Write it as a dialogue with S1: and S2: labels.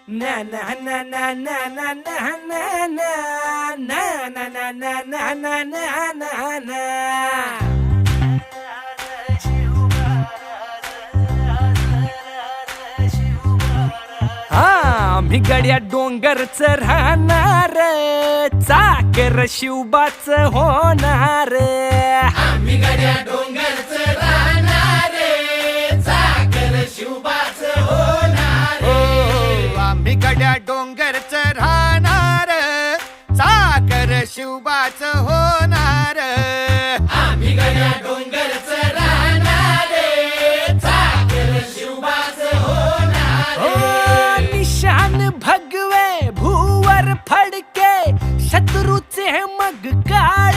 S1: na na na na na na na na na na na na na na na na na. आम्ही गड्या डोंगरच राहणार, चाकर शिवबाच होणार.
S2: आम्ही गड्या डोंगरच राहणार, चाकर शिवबाच होणार.
S3: आम्ही गड्या डोंगरच राहणार, चाकर शिवबाच होणार.
S2: आम्ही गड्या डोंगरच राहणार, चाकर शिवबाच होणार.
S1: निशान भगवे भूवर फडके, शत्रूचे मग काळ